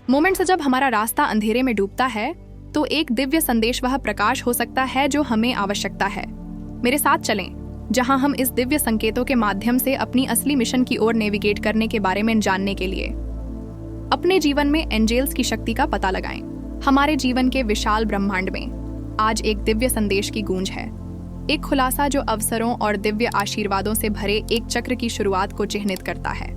Moment से जब हमारा रास्ता अंधेरे में डूबता है तो एक दिव्य संदेश वह प्रकाश हो सकता है जो हमें आवश्यकता है। मेरे साथ चलें, जहां हम इस दिव्य संकेतों के माध्यम से अपनी असली मिशन की ओर नेविगेट करने के बारे में जानने के लिए अपने जीवन में एंजेल्स की शक्ति का पता लगाएं। हमारे जीवन के विशाल ब्रह्मांड में आज एक दिव्य संदेश की गूंज है, एक खुलासा जो अवसरों और दिव्य आशीर्वादों से भरे एक चक्र की शुरुआत को चिह्नित करता है।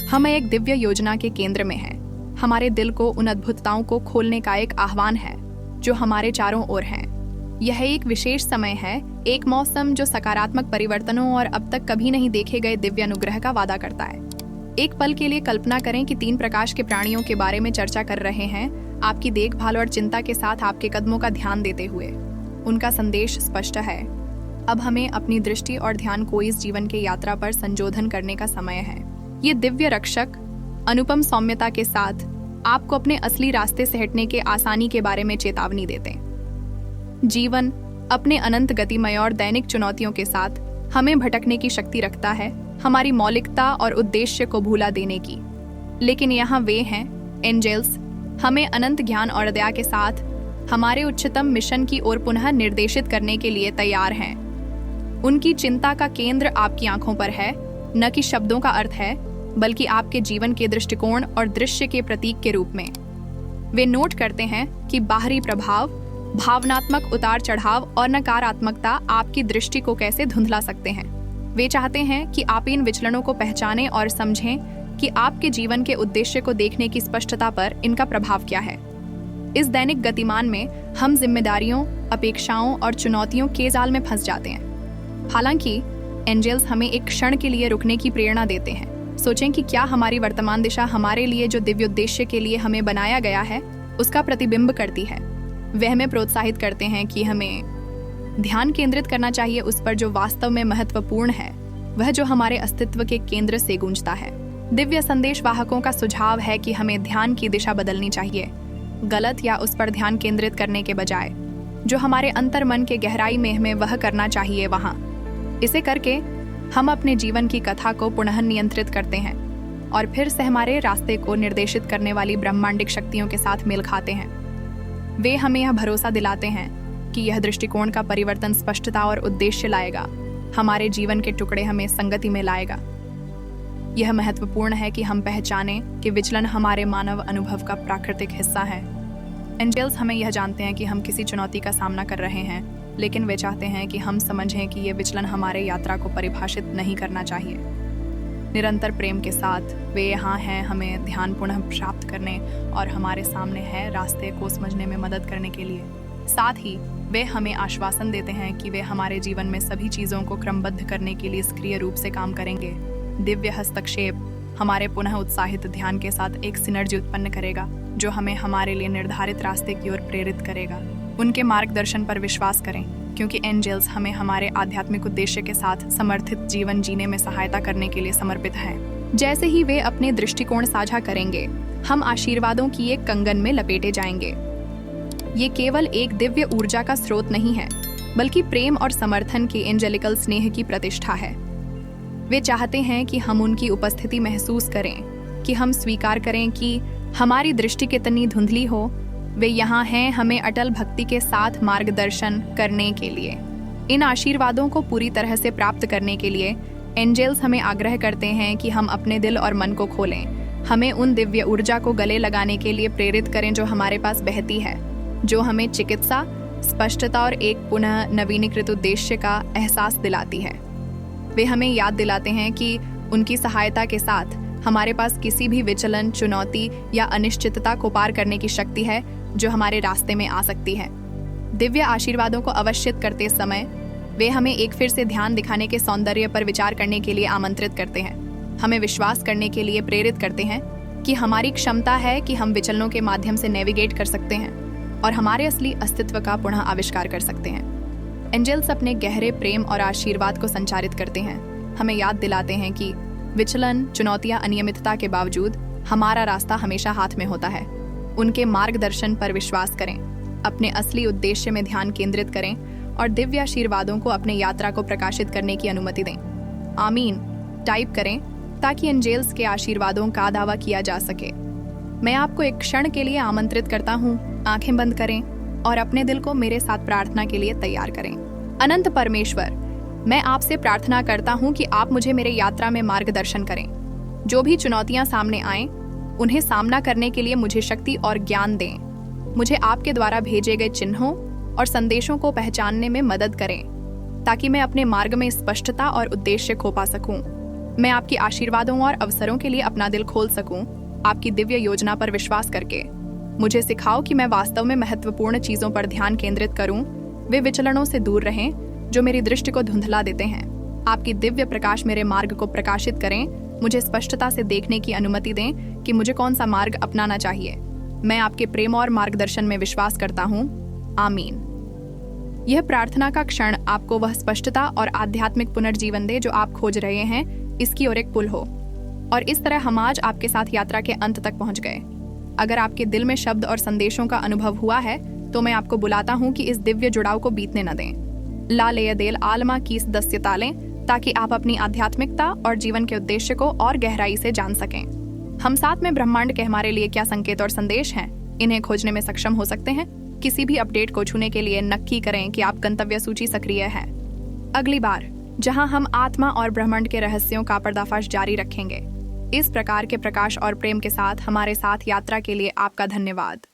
हम एक दिव्य योजना के केंद्र में हैं। हमारे दिल को उन अद्भुतताओं को खोलने का एक आह्वान है जो हमारे चारों ओर हैं। यह एक विशेष समय है, एक मौसम जो सकारात्मक परिवर्तनों और अब तक कभी नहीं देखे गए दिव्य अनुग्रह का वादा करता है। एक पल के लिए कल्पना करें कि 3 प्रकाश के प्राणियों के बारे में चर्चा कर रहे हैं, आपकी देखभाल और चिंता के साथ आपके कदमों का ध्यान देते हुए। उनका संदेश स्पष्ट है। अब हमें अपनी दृष्टि और ध्यान को इस जीवन की यात्रा पर संशोधन करने का समय है। ये दिव्य रक्षक अनुपम सौम्यता के साथ आपको अपने असली रास्ते से हटने के आसानी के बारे में चेतावनी देते हैं। जीवन अपने अनंत गतिमय और दैनिक चुनौतियों के साथ हमें भटकने की शक्ति रखता है, हमारी मौलिकता और उद्देश्य को भूला देने की। लेकिन यहाँ वे हैं, एंजेल्स, हमें अनंत ज्ञान और दया के साथ हमारे उच्चतम मिशन की ओर पुनः निर्देशित करने के लिए तैयार हैं। उनकी चिंता का केंद्र आपकी आंखों पर है, न कि शब्दों का अर्थ है, बल्कि आपके जीवन के दृष्टिकोण और दृश्य के प्रतीक के रूप में। वे नोट करते हैं कि बाहरी प्रभाव, भावनात्मक उतार चढ़ाव और नकारात्मकता आपकी दृष्टि को कैसे धुंधला सकते हैं। वे चाहते हैं कि आप इन विचलनों को पहचानें और समझें कि आपके जीवन के उद्देश्य को देखने की स्पष्टता पर इनका प्रभाव क्या है। इस दैनिक गतिमान में हम जिम्मेदारियों, अपेक्षाओं और चुनौतियों के जाल में फंस जाते हैं। हालांकि एंजेल्स हमें एक क्षण के लिए रुकने की प्रेरणा देते हैं। सोचें कि क्या हमारी वर्तमान दिशा हमारे लिए जो दिव्य उद्देश्य के लिए हमें बनाया गया है उसका प्रतिबिंब करती है। वे हमें प्रोत्साहित करते हैं कि हमें ध्यान केंद्रित करना चाहिए उस पर जो वास्तव में महत्वपूर्ण है, वह जो हमारे अस्तित्व के केंद्र से गूंजता है। दिव्य संदेश वाहकों का सुझाव है कि हमें ध्यान की दिशा बदलनी चाहिए, गलत या उस पर ध्यान केंद्रित करने के बजाय जो हमारे अंतर मन के गहराई में हमें वह करना चाहिए वहाँ। इसे करके हम अपने जीवन की कथा को पुनः नियंत्रित करते हैं और फिर से हमारे रास्ते को निर्देशित करने वाली ब्रह्मांडिक शक्तियों के साथ मेल खाते हैं। वे हमें यह भरोसा दिलाते हैं कि यह दृष्टिकोण का परिवर्तन स्पष्टता और उद्देश्य लाएगा, हमारे जीवन के टुकड़े हमें संगति में लाएगा। यह महत्वपूर्ण है कि हम पहचानें कि विचलन हमारे मानव अनुभव का प्राकृतिक हिस्सा है। एंजेल्स हमें यह जानते हैं कि हम किसी चुनौती का सामना कर रहे हैं, लेकिन वे चाहते हैं कि हम समझें कि ये विचलन हमारे यात्रा को परिभाषित नहीं करना चाहिए। निरंतर प्रेम के साथ वे यहाँ हैं हमें ध्यान पुनः प्राप्त करने और हमारे सामने है रास्ते को समझने में मदद करने के लिए। साथ ही वे हमें आश्वासन देते हैं कि वे हमारे जीवन में सभी चीज़ों को क्रमबद्ध करने के लिए सक्रिय रूप से काम करेंगे। दिव्य हस्तक्षेप हमारे पुनः उत्साहित ध्यान के साथ एक सिनर्जी उत्पन्न करेगा जो हमें हमारे लिए निर्धारित रास्ते की ओर प्रेरित करेगा। उनके मार्गदर्शन पर विश्वास करें, क्योंकि एंजेल्स हमें हमारे आध्यात्मिक उद्देश्य के साथ समर्थित जीवन जीने में सहायता करने के लिए समर्पित हैं। जैसे ही वे अपने दृष्टिकोण साझा करेंगे, हम आशीर्वादों की एक कंगन में लपेटे जाएंगे। ये केवल एक दिव्य ऊर्जा का स्रोत नहीं है, बल्कि प्रेम और समर्थन के एंजेलिकल स्नेह की प्रतिष्ठा है। वे चाहते हैं कि हम उनकी उपस्थिति महसूस करें, कि हम स्वीकार करें कि हमारी दृष्टि कितनी धुंधली हो, वे यहाँ हैं हमें अटल भक्ति के साथ मार्गदर्शन करने के लिए। इन आशीर्वादों को पूरी तरह से प्राप्त करने के लिए एंजेल्स हमें आग्रह करते हैं कि हम अपने दिल और मन को खोलें, हमें उन दिव्य ऊर्जा को गले लगाने के लिए प्रेरित करें जो हमारे पास बहती है, जो हमें चिकित्सा, स्पष्टता और एक पुनः नवीनीकृत उद्देश्य का एहसास दिलाती है। वे हमें याद दिलाते हैं कि उनकी सहायता के साथ हमारे पास किसी भी विचलन, चुनौती या अनिश्चितता को पार करने की शक्ति है जो हमारे रास्ते में आ सकती है। दिव्य आशीर्वादों को अवश्यित करते समय वे हमें एक फिर से ध्यान दिखाने के सौंदर्य पर विचार करने के लिए आमंत्रित करते हैं, हमें विश्वास करने के लिए प्रेरित करते हैं कि हमारी क्षमता है कि हम विचलनों के माध्यम से नेविगेट कर सकते हैं और हमारे असली अस्तित्व का पुनः आविष्कार कर सकते हैं। एंजेल्स अपने गहरे प्रेम और आशीर्वाद को संचारित करते हैं, हमें याद दिलाते हैं कि विचलन, चुनौतियां, अनियमितता के बावजूद हमारा रास्ता हमेशा हाथ में होता है। उनके मार्गदर्शन पर विश्वास करें, अपने असली उद्देश्य में ध्यान केंद्रित करें और दिव्य आशीर्वादों को अपने यात्रा को प्रकाशित करने की अनुमति दें। आमीन टाइप करें ताकि एंजेल्स के आशीर्वादों का दावा किया जा सके। मैं आपको एक क्षण के लिए आमंत्रित करता हूँ, आंखें बंद करें और अपने दिल को मेरे साथ प्रार्थना के लिए तैयार करें। अनंत परमेश्वर, मैं आपसे प्रार्थना करता हूँ कि आप मुझे मेरे यात्रा में मार्गदर्शन करें। जो भी चुनौतियाँ सामने आएं, उन्हें सामना करने के लिए मुझे शक्ति और ज्ञान दें। मुझे आपके द्वारा भेजे गए चिन्हों और संदेशों को पहचानने में मदद करें, ताकि मैं अपने मार्ग में स्पष्टता और उद्देश्य खो पा सकूं। मैं आपके आशीर्वादों और अवसरों के लिए अपना दिल खोल सकूं, आपकी दिव्य योजना पर विश्वास करके। मुझे सिखाओ कि मैं वास्तव में महत्वपूर्ण चीजों पर ध्यान केंद्रित करूं, वे विचलनों से दूर रहें जो मेरी दृष्टि को धुंधला देते हैं। आपकी दिव्य प्रकाश मेरे मार्ग को प्रकाशित करें, मुझे स्पष्टता से देखने की अनुमति दें कि मुझे कौन सा मार्ग अपनाना चाहिए। मैं आपके प्रेम और मार्गदर्शन में विश्वास करता हूँ। आमीन। यह प्रार्थना का क्षण आपको वह स्पष्टता और आध्यात्मिक पुनर्जीवन दे जो आप खोज रहे हैं, इसकी ओर एक पुल हो। और इस तरह हम आज आपके साथ यात्रा के अंत तक पहुंच गए। अगर आपके दिल में शब्द और संदेशों का अनुभव हुआ है, तो मैं आपको बुलाता हूं कि इस दिव्य जुड़ाव को बीतने न दें। ला लेयदेल आलमा कीस दस्यता लें, ताकि आप अपनी आध्यात्मिकता और जीवन के उद्देश्य को और गहराई से जान सकें। हम साथ में ब्रह्मांड के हमारे लिए क्या संकेत और संदेश हैं, इन्हें खोजने में सक्षम हो सकते हैं। किसी भी अपडेट को छूने के लिए नक्की करें कि आप गंतव्य सूची सक्रिय है। अगली बार जहां हम आत्मा और ब्रह्मांड के रहस्यों का पर्दाफाश जारी रखेंगे। इस प्रकार के प्रकाश और प्रेम के साथ हमारे साथ यात्रा के लिए आपका धन्यवाद।